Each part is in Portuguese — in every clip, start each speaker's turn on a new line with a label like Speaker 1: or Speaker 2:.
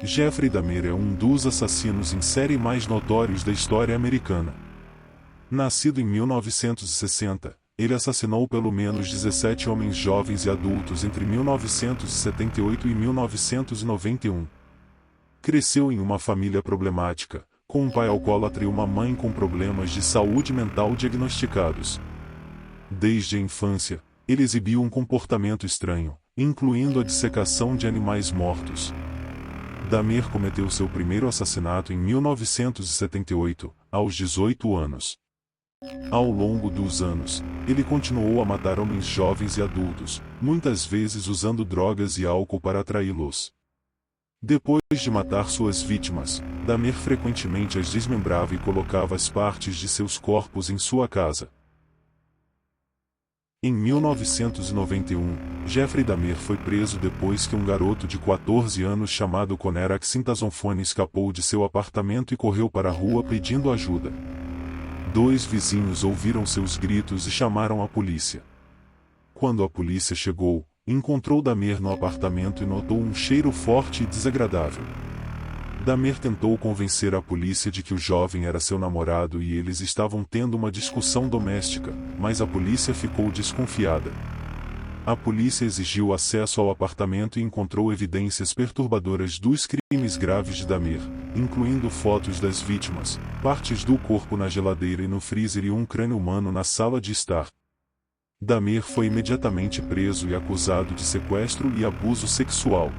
Speaker 1: Jeffrey Dahmer é um dos assassinos em série mais notórios da história americana. Nascido em 1960, ele assassinou pelo menos 17 homens jovens e adultos entre 1978 e 1991. Cresceu em uma família problemática, com um pai alcoólatra e uma mãe com problemas de saúde mental diagnosticados. Desde a infância, ele exibiu um comportamento estranho, incluindo a dissecação de animais mortos. Dahmer cometeu seu primeiro assassinato em 1978, aos 18 anos. Ao longo dos anos, ele continuou a matar homens jovens e adultos, muitas vezes usando drogas e álcool para atraí-los. Depois de matar suas vítimas, Dahmer frequentemente as desmembrava e colocava as partes de seus corpos em sua casa. Em 1991, Jeffrey Dahmer foi preso depois que um garoto de 14 anos chamado Conner Axintazonfone escapou de seu apartamento e correu para a rua pedindo ajuda. 2 vizinhos ouviram seus gritos e chamaram a polícia. Quando a polícia chegou, encontrou Dahmer no apartamento e notou um cheiro forte e desagradável. Dahmer tentou convencer a polícia de que o jovem era seu namorado e eles estavam tendo uma discussão doméstica, mas a polícia ficou desconfiada. A polícia exigiu acesso ao apartamento e encontrou evidências perturbadoras dos crimes graves de Dahmer, incluindo fotos das vítimas, partes do corpo na geladeira e no freezer e um crânio humano na sala de estar. Dahmer foi imediatamente preso e acusado de sequestro e abuso sexual.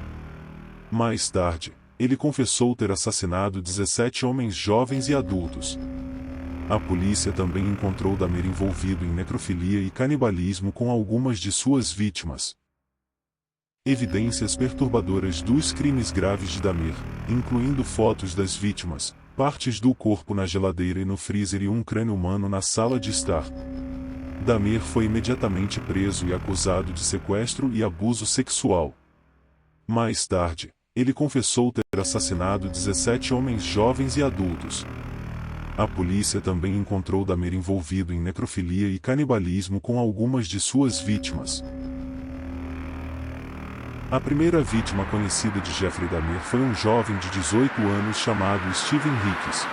Speaker 1: Mais tarde, ele confessou ter assassinado 17 homens jovens e adultos. A polícia também encontrou Dahmer envolvido em necrofilia e canibalismo com algumas de suas vítimas. Evidências perturbadoras dos crimes graves de Dahmer, incluindo fotos das vítimas, partes do corpo na geladeira e no freezer e um crânio humano na sala de estar. Dahmer foi imediatamente preso e acusado de sequestro e abuso sexual. Mais tarde, ele confessou ter assassinado 17 homens jovens e adultos. A polícia também encontrou Dahmer envolvido em necrofilia e canibalismo com algumas de suas vítimas. A primeira vítima conhecida de Jeffrey Dahmer foi um jovem de 18 anos chamado Steven Hicks.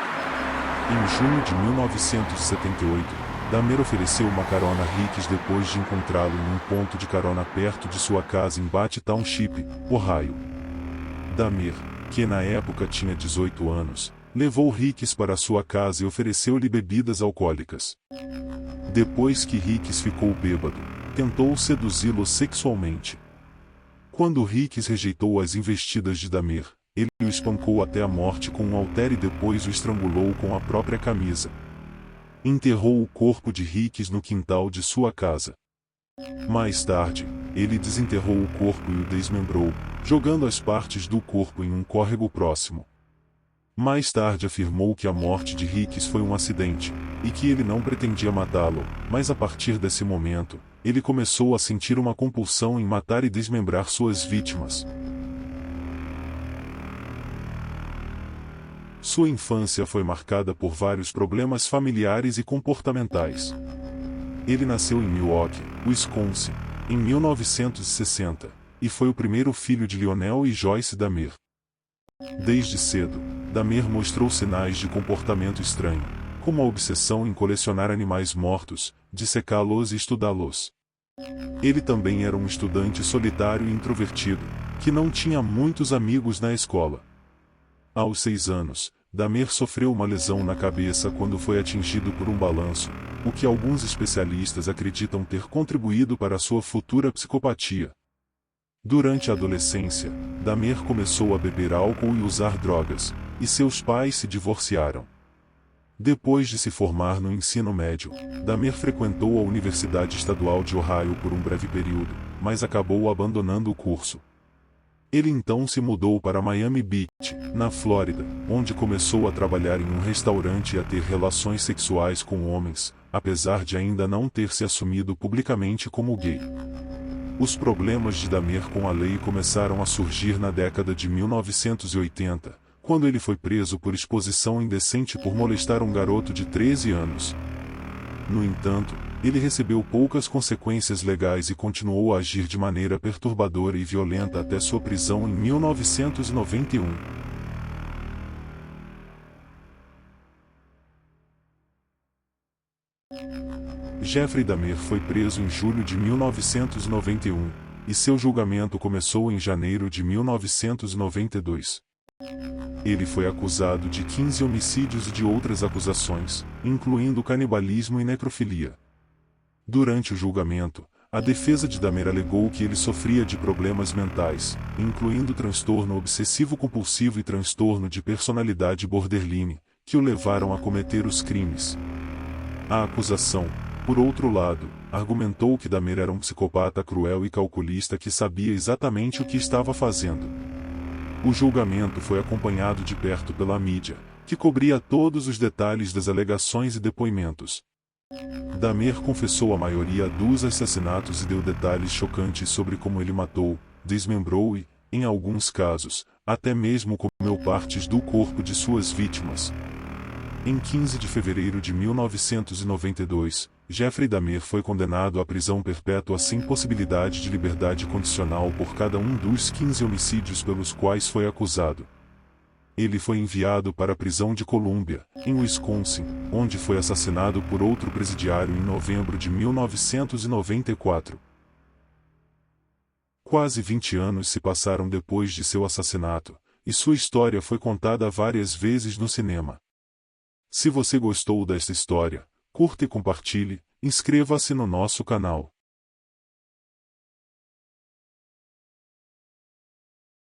Speaker 1: Em junho de 1978, Dahmer ofereceu uma carona a Hicks depois de encontrá-lo em um ponto de carona perto de sua casa em Bath Township, Ohio. Dahmer, que na época tinha 18 anos, levou Hicks para sua casa e ofereceu-lhe bebidas alcoólicas. Depois que Hicks ficou bêbado, tentou seduzi-lo sexualmente. Quando Hicks rejeitou as investidas de Dahmer, ele o espancou até a morte com um halter e depois o estrangulou com a própria camisa. Enterrou o corpo de Hicks no quintal de sua casa. Mais tarde, ele desenterrou o corpo e o desmembrou, jogando as partes do corpo em um córrego próximo. Mais tarde afirmou que a morte de Hicks foi um acidente, e que ele não pretendia matá-lo, mas a partir desse momento, ele começou a sentir uma compulsão em matar e desmembrar suas vítimas. Sua infância foi marcada por vários problemas familiares e comportamentais. Ele nasceu em Milwaukee, Wisconsin, em 1960, e foi o primeiro filho de Lionel e Joyce Dahmer. Desde cedo, Dahmer mostrou sinais de comportamento estranho, como a obsessão em colecionar animais mortos, dissecá-los e estudá-los. Ele também era um estudante solitário e introvertido, que não tinha muitos amigos na escola. Aos 6 anos, Dahmer sofreu uma lesão na cabeça quando foi atingido por um balanço, o que alguns especialistas acreditam ter contribuído para sua futura psicopatia. Durante a adolescência, Dahmer começou a beber álcool e usar drogas, e seus pais se divorciaram. Depois de se formar no ensino médio, Dahmer frequentou a Universidade Estadual de Ohio por um breve período, mas acabou abandonando o curso. Ele então se mudou para Miami Beach, na Flórida, onde começou a trabalhar em um restaurante e a ter relações sexuais com homens, apesar de ainda não ter se assumido publicamente como gay. Os problemas de Dahmer com a lei começaram a surgir na década de 1980, quando ele foi preso por exposição indecente por molestar um garoto de 13 anos. No entanto, ele recebeu poucas consequências legais e continuou a agir de maneira perturbadora e violenta até sua prisão em 1991. Jeffrey Dahmer foi preso em julho de 1991, e seu julgamento começou em janeiro de 1992. Ele foi acusado de 15 homicídios e de outras acusações, incluindo canibalismo e necrofilia. Durante o julgamento, a defesa de Dahmer alegou que ele sofria de problemas mentais, incluindo transtorno obsessivo-compulsivo e transtorno de personalidade borderline, que o levaram a cometer os crimes. A acusação, por outro lado, argumentou que Dahmer era um psicopata cruel e calculista que sabia exatamente o que estava fazendo. O julgamento foi acompanhado de perto pela mídia, que cobria todos os detalhes das alegações e depoimentos. Dahmer confessou a maioria dos assassinatos e deu detalhes chocantes sobre como ele matou, desmembrou e, em alguns casos, até mesmo comeu partes do corpo de suas vítimas. Em 15 de fevereiro de 1992, Jeffrey Dahmer foi condenado à prisão perpétua sem possibilidade de liberdade condicional por cada um dos 15 homicídios pelos quais foi acusado. Ele foi enviado para a prisão de Columbia, em Wisconsin, onde foi assassinado por outro presidiário em novembro de 1994. Quase 20 anos se passaram depois de seu assassinato, e sua história foi contada várias vezes no cinema. Se você gostou desta história, curta e compartilhe, inscreva-se no nosso canal.